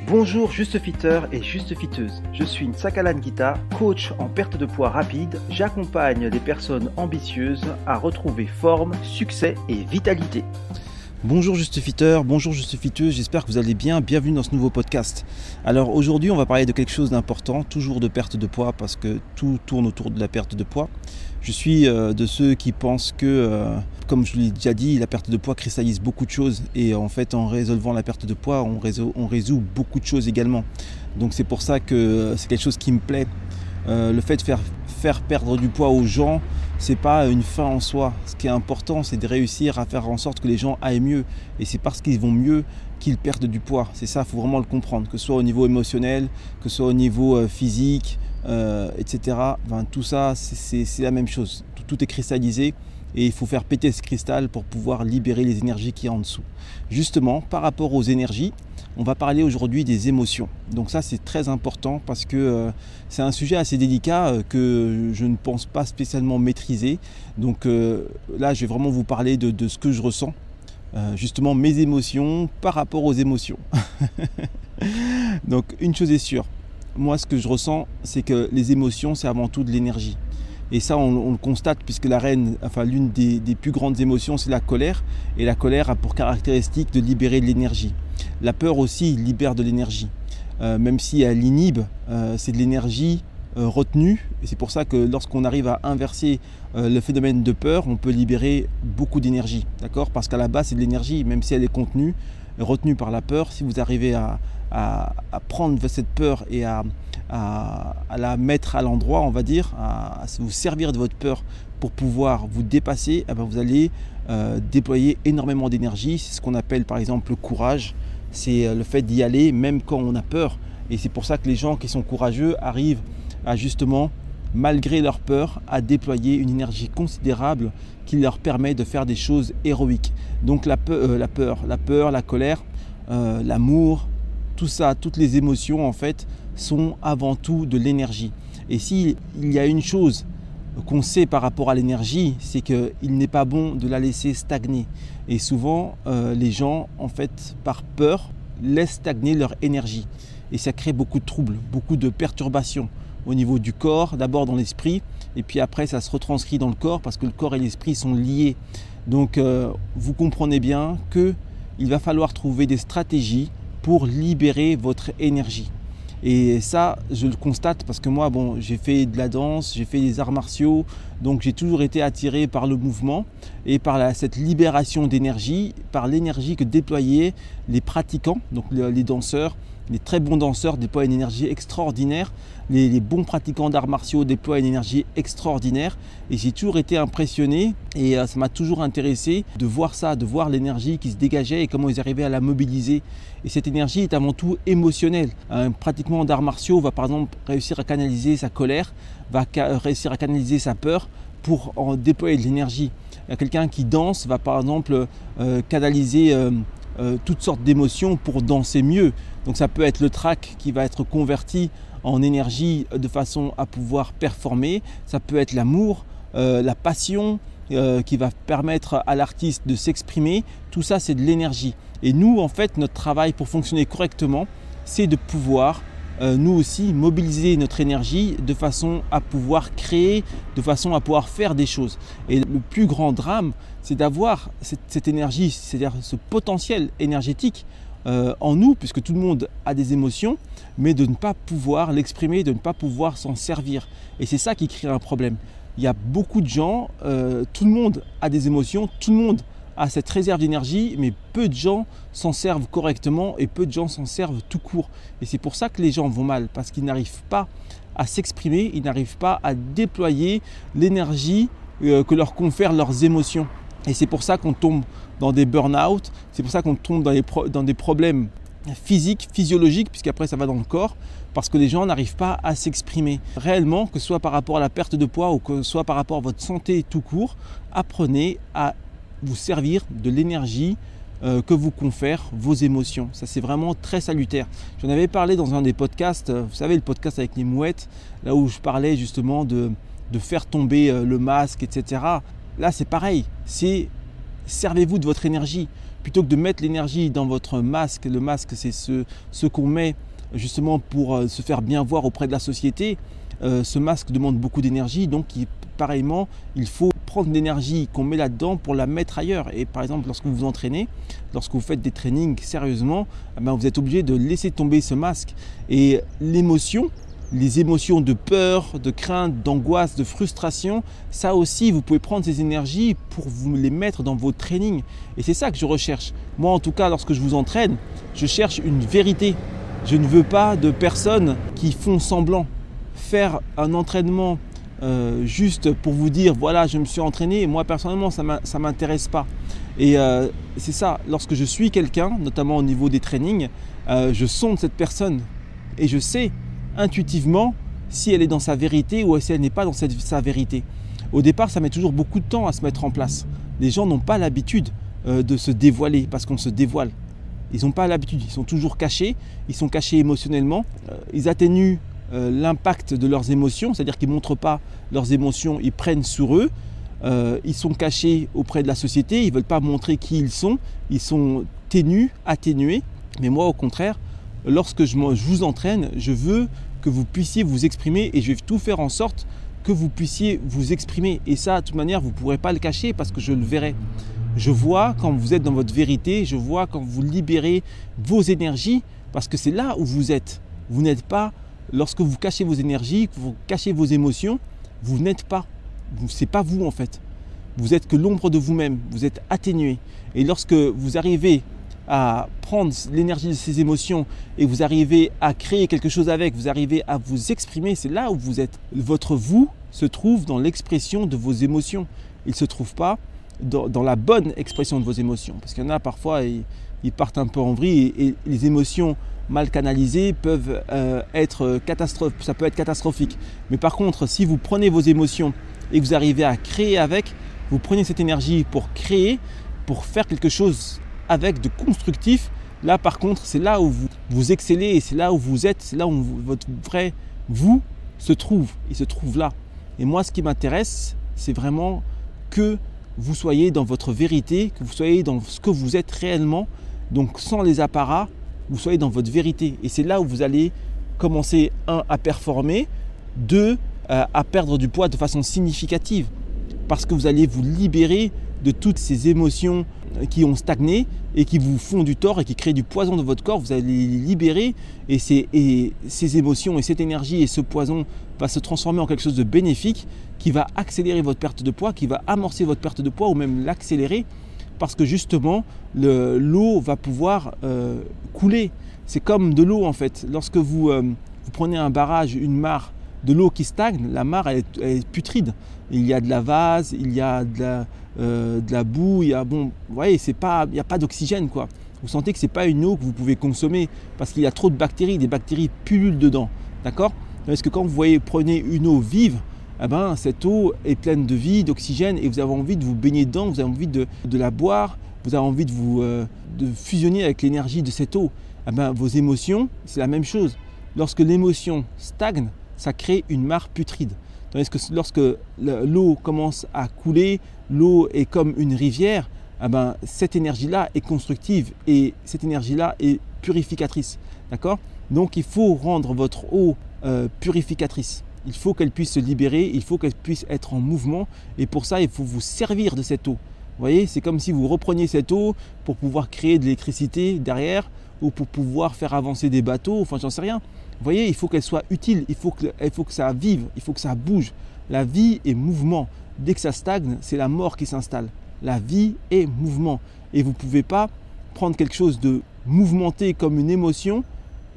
Bonjour Juste Fitter et Juste Fitteuse, je suis Nsakalan Gita, coach en perte de poids rapide. J'accompagne des personnes ambitieuses à retrouver forme, succès et vitalité. Bonjour Juste Fitter, bonjour Juste Fitteuse, j'espère que vous allez bien, bienvenue dans ce nouveau podcast. Alors aujourd'hui on va parler de quelque chose d'important, toujours de perte de poids parce que tout tourne autour de la perte de poids. Je suis de ceux qui pensent que, comme je l'ai déjà dit, la perte de poids cristallise beaucoup de choses et en fait en résolvant la perte de poids on résout beaucoup de choses également. Donc c'est pour ça que c'est quelque chose qui me plaît. Le fait de faire perdre du poids aux gens, c'est pas une fin en soi. Ce qui est important, c'est de réussir à faire en sorte que les gens aillent mieux. Et c'est parce qu'ils vont mieux qu'ils perdent du poids. C'est ça, il faut vraiment le comprendre. Que ce soit au niveau émotionnel, que ce soit au niveau physique, etc. Enfin, tout ça, c'est la même chose. Tout est cristallisé et il faut faire péter ce cristal pour pouvoir libérer les énergies qui y a en dessous. Justement, par rapport aux énergies, on va parler aujourd'hui des émotions. Donc ça c'est très important parce que c'est un sujet assez délicat que je ne pense pas spécialement maîtriser. Donc là je vais vraiment vous parler de ce que je ressens. Justement mes émotions par rapport aux émotions. Donc une chose est sûre, moi ce que je ressens c'est que les émotions c'est avant tout de l'énergie. Et ça, on le constate puisque l'une des plus grandes émotions, c'est la colère. Et la colère a pour caractéristique de libérer de l'énergie. La peur aussi libère de l'énergie. Même si elle inhibe, c'est de l'énergie retenue. Et c'est pour ça que lorsqu'on arrive à inverser le phénomène de peur, on peut libérer beaucoup d'énergie. D'accord ? Parce qu'à la base, c'est de l'énergie, même si elle est contenue, retenue par la peur. Si vous arrivez à prendre cette peur et à la mettre à l'endroit, on va dire, à vous servir de votre peur pour pouvoir vous dépasser, vous allez déployer énormément d'énergie. C'est ce qu'on appelle par exemple le courage. C'est le fait d'y aller même quand on a peur. Et c'est pour ça que les gens qui sont courageux arrivent à justement, malgré leur peur, à déployer une énergie considérable qui leur permet de faire des choses héroïques. Donc la peur, la colère, l'amour, tout ça, toutes les émotions en fait sont avant tout de l'énergie. Et s'il y a une chose qu'on sait par rapport à l'énergie, c'est qu'il n'est pas bon de la laisser stagner. Et souvent, les gens, en fait, par peur, laissent stagner leur énergie. Et ça crée beaucoup de troubles, beaucoup de perturbations au niveau du corps, d'abord dans l'esprit, et puis après ça se retranscrit dans le corps parce que le corps et l'esprit sont liés. Donc vous comprenez bien qu'il va falloir trouver des stratégies pour libérer votre énergie. Et ça, je le constate parce que moi, j'ai fait de la danse, j'ai fait des arts martiaux, donc j'ai toujours été attiré par le mouvement et par cette libération d'énergie, par l'énergie que déployaient les pratiquants, donc les danseurs. Les très bons danseurs déploient une énergie extraordinaire, les bons pratiquants d'arts martiaux déploient une énergie extraordinaire et j'ai toujours été impressionné et ça m'a toujours intéressé de voir ça, de voir l'énergie qui se dégageait et comment ils arrivaient à la mobiliser. Et cette énergie est avant tout émotionnelle. Un pratiquant d'arts martiaux va par exemple réussir à canaliser sa colère, va réussir à canaliser sa peur pour en déployer de l'énergie. Quelqu'un qui danse va par exemple canaliser toutes sortes d'émotions pour danser mieux. Donc ça peut être le trac qui va être converti en énergie de façon à pouvoir performer. Ça peut être l'amour, la passion qui va permettre à l'artiste de s'exprimer. Tout ça, c'est de l'énergie. Et nous, en fait, notre travail pour fonctionner correctement, c'est de pouvoir nous aussi mobiliser notre énergie de façon à pouvoir créer, de façon à pouvoir faire des choses. Et le plus grand drame, c'est d'avoir cette énergie, c'est-à-dire ce potentiel énergétique en nous, puisque tout le monde a des émotions, mais de ne pas pouvoir l'exprimer, de ne pas pouvoir s'en servir. Et c'est ça qui crée un problème. Il y a beaucoup de gens, tout le monde a des émotions, tout le monde a cette réserve d'énergie, mais peu de gens s'en servent correctement et peu de gens s'en servent tout court. Et c'est pour ça que les gens vont mal, parce qu'ils n'arrivent pas à s'exprimer, ils n'arrivent pas à déployer l'énergie que leur confèrent leurs émotions. Et c'est pour ça qu'on tombe dans des burn-out, c'est pour ça qu'on tombe dans des problèmes physiques, physiologiques, puisqu'après ça va dans le corps, parce que les gens n'arrivent pas à s'exprimer. Réellement, que ce soit par rapport à la perte de poids ou que ce soit par rapport à votre santé tout court, apprenez à vous servir de l'énergie que vous confèrent vos émotions. Ça, c'est vraiment très salutaire. J'en avais parlé dans un des podcasts, vous savez, le podcast avec les mouettes, là où je parlais justement de faire tomber le masque, etc. Là, c'est pareil. Servez-vous de votre énergie. plutôt que de mettre l'énergie dans votre masque, le masque c'est ce qu'on met justement pour se faire bien voir auprès de la société, ce masque demande beaucoup d'énergie, donc pareillement il faut prendre l'énergie qu'on met là-dedans pour la mettre ailleurs. Et par exemple, lorsque vous vous entraînez, lorsque vous faites des trainings sérieusement, vous êtes obligé de laisser tomber ce masque. Et l'émotion, les émotions de peur, de crainte, d'angoisse, de frustration, ça aussi, vous pouvez prendre ces énergies pour vous les mettre dans vos trainings. Et c'est ça que je recherche. Moi, en tout cas, lorsque je vous entraîne, je cherche une vérité. Je ne veux pas de personnes qui font semblant. Faire un entraînement juste pour vous dire voilà je me suis entraîné, moi personnellement ça ne m'intéresse pas. Et c'est ça, lorsque je suis quelqu'un, notamment au niveau des trainings, je sonde cette personne et je sais intuitivement si elle est dans sa vérité ou si elle n'est pas dans sa vérité. Au départ ça met toujours beaucoup de temps à se mettre en place. Les gens n'ont pas l'habitude de se dévoiler parce qu'on se dévoile. Ils n'ont pas l'habitude, ils sont toujours cachés, ils sont cachés émotionnellement, ils atténuent l'impact de leurs émotions, c'est-à-dire qu'ils ne montrent pas leurs émotions, ils prennent sur eux, ils sont cachés auprès de la société, ils ne veulent pas montrer qui ils sont ténus, atténués. Mais moi au contraire, lorsque je vous entraîne, je veux que vous puissiez vous exprimer et je vais tout faire en sorte que vous puissiez vous exprimer. Et ça, de toute manière, vous ne pourrez pas le cacher parce que je le verrai. Je vois quand vous êtes dans votre vérité, je vois quand vous libérez vos énergies parce que c'est là où vous êtes. Vous n'êtes pas... Lorsque vous cachez vos énergies, que vous cachez vos émotions, vous n'êtes pas. Ce n'est pas vous en fait. Vous n'êtes que l'ombre de vous-même. Vous êtes atténué. Et lorsque vous arrivez à prendre l'énergie de ces émotions et vous arrivez à créer quelque chose avec, vous arrivez à vous exprimer, c'est là où vous êtes. Votre vous se trouve dans l'expression de vos émotions. Il ne se trouve pas dans la bonne expression de vos émotions. Parce qu'il y en a parfois, ils partent un peu en vrille et les émotions mal canalisées peuvent être catastrophiques. Mais par contre, si vous prenez vos émotions et que vous arrivez à créer avec, vous prenez cette énergie pour créer, pour faire quelque chose avec de constructif, là par contre, c'est là où vous excellez et c'est là où vous êtes, c'est là où votre vrai vous se trouve. Il se trouve là. Et moi, ce qui m'intéresse, c'est vraiment que vous soyez dans votre vérité, que vous soyez dans ce que vous êtes réellement, donc sans les apparats, vous soyez dans votre vérité. Et c'est là où vous allez commencer, 1, à performer, 2, à perdre du poids de façon significative. Parce que vous allez vous libérer de toutes ces émotions qui ont stagné et qui vous font du tort et qui créent du poison dans votre corps. Vous allez les libérer et ces émotions et cette énergie et ce poison va se transformer en quelque chose de bénéfique qui va accélérer votre perte de poids, qui va amorcer votre perte de poids ou même l'accélérer. Parce que justement, l'eau va pouvoir couler. C'est comme de l'eau en fait. Lorsque vous prenez un barrage, une mare, de l'eau qui stagne, la mare elle est putride. Il y a de la vase, il y a de la boue, vous voyez, il n'y a pas d'oxygène quoi. Vous sentez que ce n'est pas une eau que vous pouvez consommer parce qu'il y a trop de bactéries, des bactéries pullulent dedans. D'accord ? Parce que quand vous prenez une eau vive, cette eau est pleine de vie, d'oxygène et vous avez envie de vous baigner dedans, vous avez envie de la boire, vous avez envie de fusionner avec l'énergie de cette eau. Vos émotions, c'est la même chose. Lorsque l'émotion stagne, ça crée une mare putride. Tandis que lorsque l'eau commence à couler, l'eau est comme une rivière, cette énergie-là est constructive et cette énergie-là est purificatrice. D'accord ? Donc il faut rendre votre eau purificatrice. Il faut qu'elle puisse se libérer, il faut qu'elle puisse être en mouvement et pour ça, il faut vous servir de cette eau. Vous voyez, c'est comme si vous repreniez cette eau pour pouvoir créer de l'électricité derrière ou pour pouvoir faire avancer des bateaux, enfin j'en sais rien. Vous voyez, il faut qu'elle soit utile, il faut que ça vive, il faut que ça bouge. La vie est mouvement. Dès que ça stagne, c'est la mort qui s'installe. La vie est mouvement. Et vous ne pouvez pas prendre quelque chose de mouvementé comme une émotion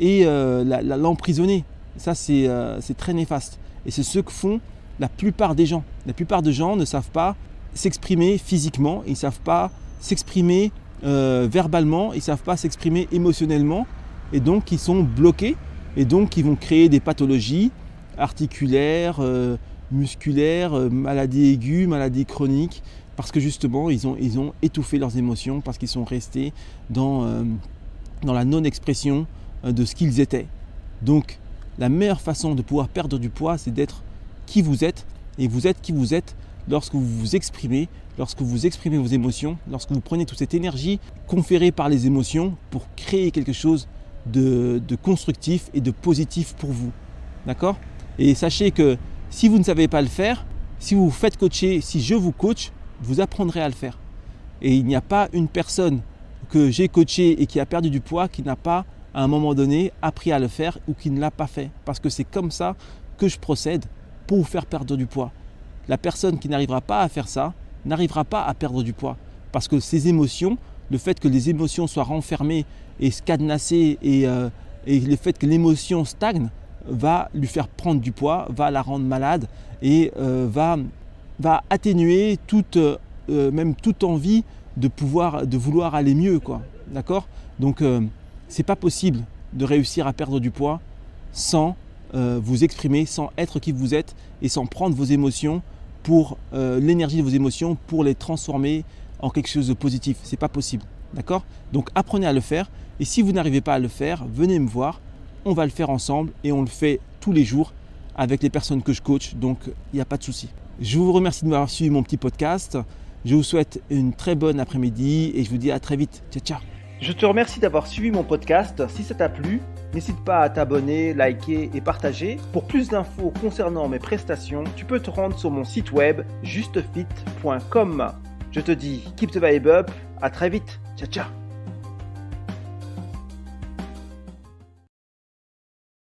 et l'emprisonner. Ça, c'est très néfaste. Et c'est ce que font la plupart des gens. La plupart des gens ne savent pas s'exprimer physiquement, ils ne savent pas s'exprimer verbalement, ils ne savent pas s'exprimer émotionnellement. Et donc, ils sont bloqués. Et donc, ils vont créer des pathologies articulaires, musculaires, maladies aiguës, maladies chroniques, parce que justement, ils ont étouffé leurs émotions, parce qu'ils sont restés dans la non-expression de ce qu'ils étaient. Donc, la meilleure façon de pouvoir perdre du poids, c'est d'être qui vous êtes, et vous êtes qui vous êtes lorsque vous vous exprimez vos émotions, lorsque vous prenez toute cette énergie conférée par les émotions pour créer quelque chose de constructif et de positif pour vous. D'accord? Et sachez que si vous ne savez pas le faire, si vous vous faites coacher, si je vous coach, vous apprendrez à le faire. Et il n'y a pas une personne que j'ai coachée et qui a perdu du poids qui n'a pas, à un moment donné, appris à le faire ou qui ne l'a pas fait. Parce que c'est comme ça que je procède pour vous faire perdre du poids. La personne qui n'arrivera pas à faire ça n'arrivera pas à perdre du poids. Parce que ces émotions, le fait que les émotions soient renfermées et cadenassées et le fait que l'émotion stagne va lui faire prendre du poids, va la rendre malade et va atténuer même toute envie de vouloir aller mieux, quoi. D'accord? Donc c'est pas possible de réussir à perdre du poids sans vous exprimer, sans être qui vous êtes et sans prendre vos émotions pour l'énergie de vos émotions pour les transformer en quelque chose de positif. C'est pas possible. D'accord? Donc apprenez à le faire et si vous n'arrivez pas à le faire, venez me voir, on va le faire ensemble et on le fait tous les jours avec les personnes que je coach, donc il n'y a pas de souci. Je vous remercie de m'avoir suivi mon petit podcast. Je vous souhaite une très bonne après-midi et je vous dis à très vite. Ciao, ciao. Je te remercie d'avoir suivi mon podcast. Si ça t'a plu, n'hésite pas à t'abonner, liker et partager. Pour plus d'infos concernant mes prestations, tu peux te rendre sur mon site web justefit.com. Je te dis keep the vibe up, à très vite. Ciao, ciao.